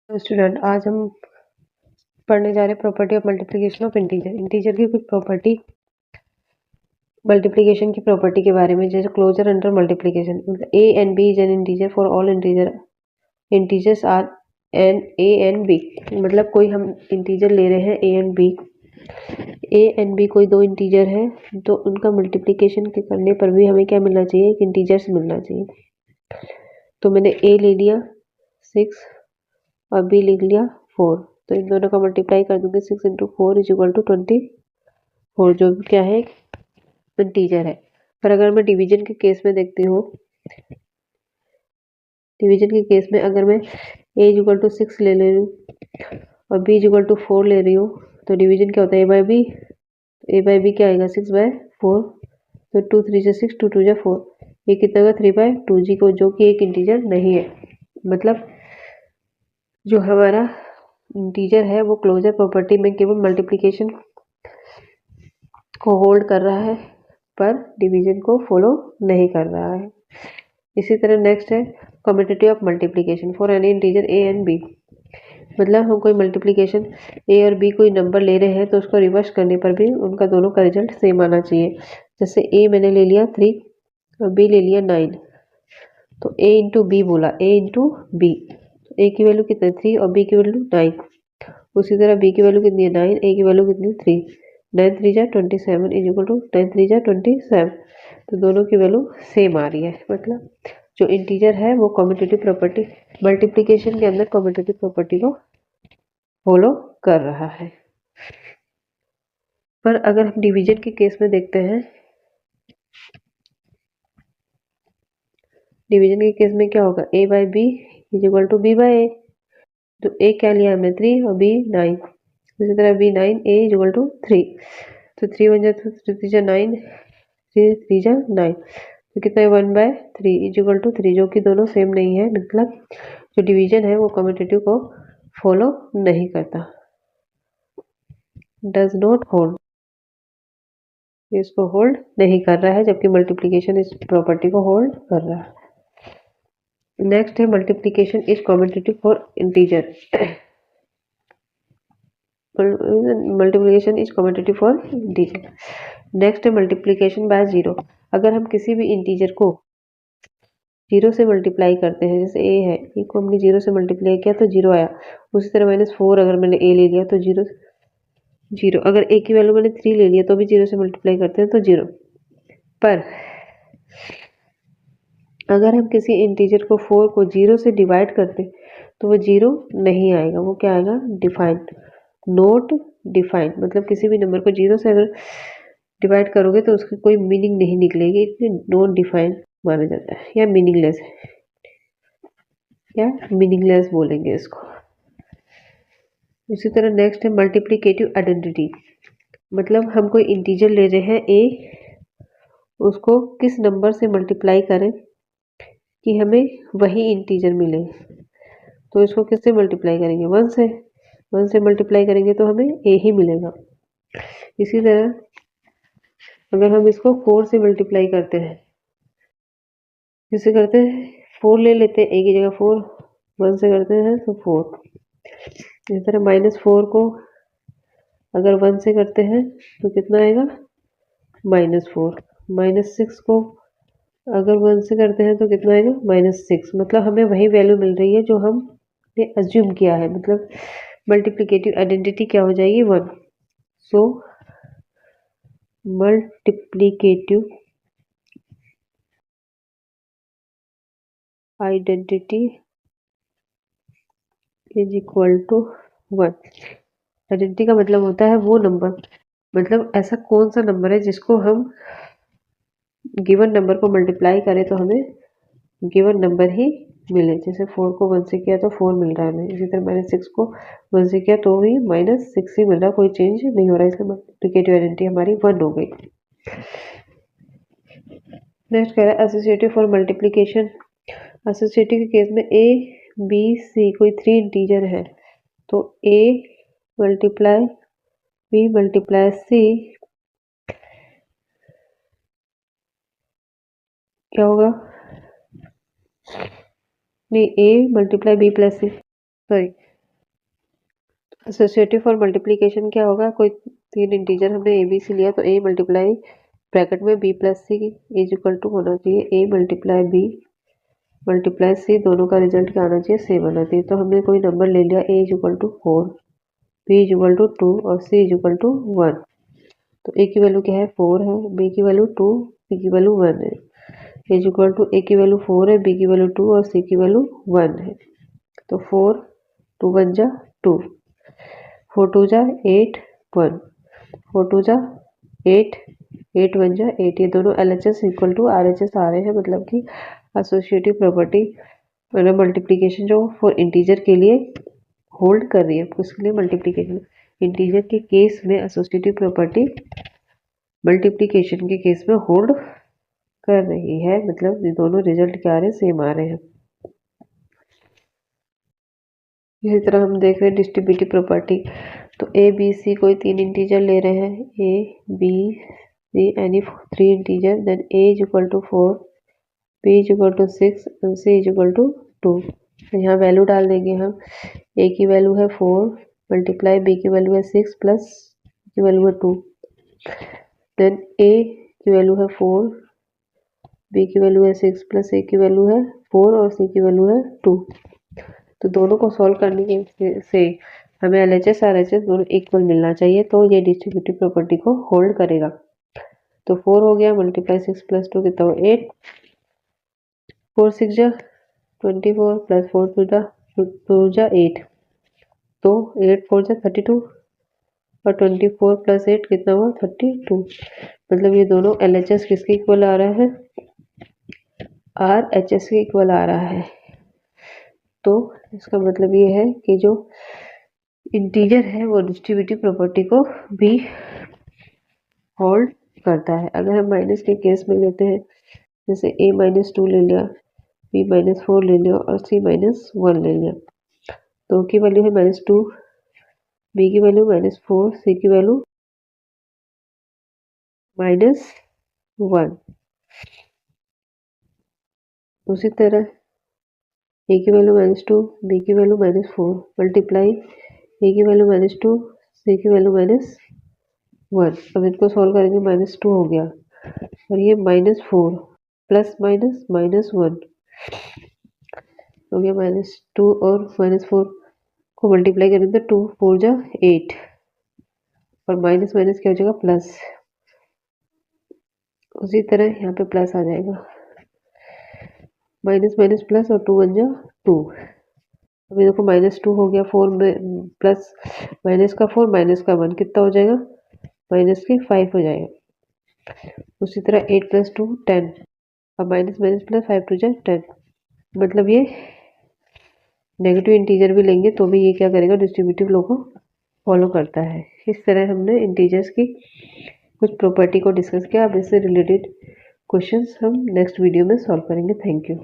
तो स्टूडेंट आज हम पढ़ने जा रहे हैं property of multiplication of integer. Integer की कुछ प्रॉपर्टी, मल्टीप्लिकेशन की प्रॉपर्टी के बारे में, जैसे closure under multiplication. A and B is an integer for all integers are an A and B. मतलब कोई हम इंटीजर ले रहे हैं ए एंड बी कोई दो इंटीजर है, तो उनका मल्टीप्लिकेशन के करने पर भी हमें क्या मिलना चाहिए? एक इंटीजर्स मिलना चाहिए। तो मैंने ए ले लिया 6 और बी लिख लिया 4, तो इन दोनों का मल्टीप्लाई कर दूंगी। 6 इंटू 4 इज इक्वल टू 24, जो क्या है? इंटीजर है। पर अगर मैं डिवीजन के केस में देखती हूँ, डिवीजन के केस में अगर मैं ए इज इक्वल टू 6 ले रही हूँ और बी इज इक्वल टू 4 ले रही हूँ, तो डिवीजन क्या होता है? ए बाई बी क्या आएगा? 6/4। तो 2 3 जा 6, 2 2 जा 4, ये कितना होगा? 3/2 जी को, जो कि एक इंटीजर नहीं है। मतलब जो हमारा इंटीजर है वो क्लोजर प्रॉपर्टी में केवल मल्टीप्लिकेशन को होल्ड कर रहा है, पर डिवीजन को फॉलो नहीं कर रहा है। इसी तरह नेक्स्ट है commutative of multiplication for any integer A and B. मतलब हम कोई मल्टीप्लिकेशन ए और बी कोई नंबर ले रहे हैं, तो उसको रिवर्स करने पर भी उनका दोनों का रिजल्ट सेम आना चाहिए। जैसे ए मैंने ले लिया 3 और बी ले लिया 9, तो ए इंटू बी बोला, ए इंटू बी, ए की वैल्यू कितनी? 3 और बी की वैल्यू 9। उसी तरह बी की वैल्यू कितनी है? 9, ए की वैल्यू कितनी? 3। 9 3 जा 27 इज इक्वल टू 9 3 जा 27। तो दोनों की वैल्यू सेम आ रही है। मतलब जो इंटीजर है वो कम्यूटेटिव प्रॉपर्टी, मल्टीप्लिकेशन के अंदर कम्यूटेटिव प्रॉपर्टी को फॉलो कर रहा है। पर अगर हम डिवीजन के केस में देखते हैं, डिवीजन के केस में क्या होगा? A by B is equal to B by A. तो ए क्या लिया हमने? 3 और बी 9। इसी तरह B 9, A is equal to 3। तो 3 1 जा 3 जा 9, 3 3 जा 9, तो कितना है? 1/3 इज इक्वल टू 3, जो कि दोनों सेम नहीं है। मतलब जो डिवीजन है वो कम्यूटेटिव को फॉलो नहीं करता, डज नॉट होल्ड, इसको होल्ड नहीं कर रहा है, जबकि मल्टीप्लिकेशन इस प्रॉपर्टी को होल्ड कर रहा है। नेक्स्ट है multiplication is commutative for integer. Multiplication is commutative for integer. Next है मल्टीप्लिकेशन बाय जीरो। अगर हम किसी भी इंटीजर को जीरो से मल्टीप्लाई करते हैं, जैसे ए है, ए को हमने जीरो से मल्टीप्लाई किया तो जीरो आया। उसी तरह -4 अगर मैंने ए ले लिया तो जीरो जीरो। अगर ए की वैल्यू मैंने 3 ले लिया तो भी जीरो से मल्टीप्लाई करते हैं तो जीरो। पर अगर हम किसी इंटीजर को 4 को जीरो से डिवाइड करते तो वो जीरो नहीं आएगा, वो क्या आएगा? Defined, not defined. मतलब किसी भी नंबर को जीरो से अगर डिवाइड करोगे तो उसकी कोई मीनिंग नहीं निकलेगी, इसलिए नॉट डिफाइंड माना जाता है, या मीनिंगलेस है, या मीनिंगलेस बोलेंगे इसको। इसी तरह नेक्स्ट है मल्टीप्लिकेटिव आइडेंटिटी। मतलब हम कोई इंटीजर ले रहे हैं ए, उसको किस नंबर से मल्टीप्लाई करें कि हमें वही इंटीजर मिले, तो इसको किससे मल्टीप्लाई करेंगे? 1 से। 1 से मल्टीप्लाई करेंगे तो हमें ए ही मिलेगा। इसी तरह अगर हम इसको 4 से मल्टीप्लाई करते हैं, किससे करते हैं? 4 ले लेते हैं, ए की जगह 4, 1 से करते हैं तो 4। इसी तरह -4 को अगर 1 से करते हैं तो कितना आएगा? -4। -6 को अगर 1 से करते हैं तो कितना आएगा? -6। मतलब हमें वही वैल्यू मिल रही है जो हमने अज्यूम किया है। मतलब मल्टीप्लिकेटिव आइडेंटिटी क्या हो जाएगी? 1। So multiplicative identity is equal to 1। Identity का मतलब होता है वो नंबर, मतलब ऐसा कौन सा नंबर है जिसको हम गिवन नंबर को मल्टीप्लाई करें तो हमें गिवन नंबर ही मिले। जैसे 4 को 1 से किया तो 4 मिल रहा है हमें। इसी तरह -6 को 1 से किया तो भी -6 ही मिल रहा है, कोई चेंज नहीं हो रहा है, इसलिए मल्टीप्लिकेटिव आइडेंटिटी हमारी 1 हो गई। नेक्स्ट कह रहा है एसोसिएटिव फॉर मल्टीप्लिकेशन। एसोसिएटिव के केस में ए बी सी कोई 3 इंटीजर है, तो A multiply B multiply C क्या होगा? नहीं, A multiply B plus C, sorry, associative for multiplication क्या होगा, कोई 3 इंटीजर हमने ए बी सी लिया तो ए मल्टीप्लाई ब्रैकेट में B plus C is equal to होना चाहिए A multiply B multiply C, दोनों का रिजल्ट क्या आना चाहिए, सेम आना चाहिए। तो हमने कोई नंबर ले लिया A is equal to 4, B is equal to 2 और सी इज इक्वल टू 1। तो ए की वैल्यू क्या है 4 है, बी की वैल्यू 2, सी की वैल्यू 1 है। ए इज इक्वल टू ए की वैल्यू 4 है, बी की वैल्यू 2 और सी की वैल्यू 1 है। तो 4 2 1 जा 2, 4 2 जा 8 1, 4 2 जा 8 8 1 जा 8। ये दोनों LHS इक्वल टू RHS आ रहे हैं, मतलब कि एसोसिएटिव प्रॉपर्टी मतलब मल्टीप्लिकेशन जो फॉर इंटीजर के लिए होल्ड कर रही है, उसके लिए मल्टीप्लिकेशन इंटीजर के केस में एसोसिएटिव प्रॉपर्टी मल्टीप्लिकेशन के केस में होल्ड कर रही है, मतलब ये दोनों रिजल्ट क्या आ रहे हैं, सेम आ रहे हैं। इसी तरह हम देख रहे हैं डिस्ट्रीब्यूटिव प्रॉपर्टी। तो ए बी सी कोई 3 इंटीजर ले रहे हैं, A B C any 3 integer, then A is equal to 4, B is equal to 6 and C is equal to 2। तो यहाँ वैल्यू डाल देंगे हम, ए की वैल्यू है 4 मल्टीप्लाई बी की वैल्यू है 6 प्लस की वैल्यू है 2, देन ए की वैल्यू है 4, बी की वैल्यू है 6 प्लस ए की वैल्यू है 4 और सी की वैल्यू है 2। तो दोनों को सॉल्व करने से हमें LHS RHS दोनों इक्वल मिलना चाहिए, तो ये डिस्ट्रीब्यूटिव प्रॉपर्टी को होल्ड करेगा। तो 4 हो गया मल्टीप्लाई 6 प्लस 2 कितना हो 8, 4 6 जा 24 प्लस 4 2 जा 8, तो 8 4 जा 32 और 24 प्लस 8 कितना हुआ 32। मतलब ये दोनों LHS किसके इक्वल आ रहा है, RHS के इक्वल आ रहा है। तो इसका मतलब ये है कि जो इंटीजर है वो डिस्ट्रीब्यूटिव प्रॉपर्टी को भी होल्ड करता है। अगर हम माइनस के केस में लेते हैं, जैसे a -2 ले लिया, b -4 ले लिया और c -1 ले लिया, तो की वैल्यू है -2, b की वैल्यू -4, c की वैल्यू -1। उसी तरह a की वैल्यू -2, b की वैल्यू -4 मल्टीप्लाई a की वैल्यू -2, c की वैल्यू -1। अब इनको सॉल्व करेंगे -2 हो गया और ये -4 प्लस माइनस -1 हो गया, -2 और -4 को मल्टीप्लाई करेंगे तो 2 4 जा 8 और माइनस माइनस क्या हो जाएगा प्लस। उसी तरह यहाँ पे प्लस आ जाएगा, माइनस माइनस प्लस और 2 1 जा 2। अभी देखो -2 हो गया, 4 में प्लस माइनस का 4 माइनस का 1 कितना हो जाएगा, माइनस के 5 हो जाएगा। उसी तरह 8 + 2 10 और माइनस माइनस प्लस 5 2 जा 10। मतलब ये नेगेटिव इंटीजर भी लेंगे तो भी ये क्या करेगा, डिस्ट्रीब्यूटिव लॉ को फॉलो करता है। इस तरह हमने इंटीजर्स की कुछ प्रॉपर्टी को डिस्कस किया। अब इससे रिलेटेड क्वेश्चंस हम नेक्स्ट वीडियो में सॉल्व करेंगे। Thank you.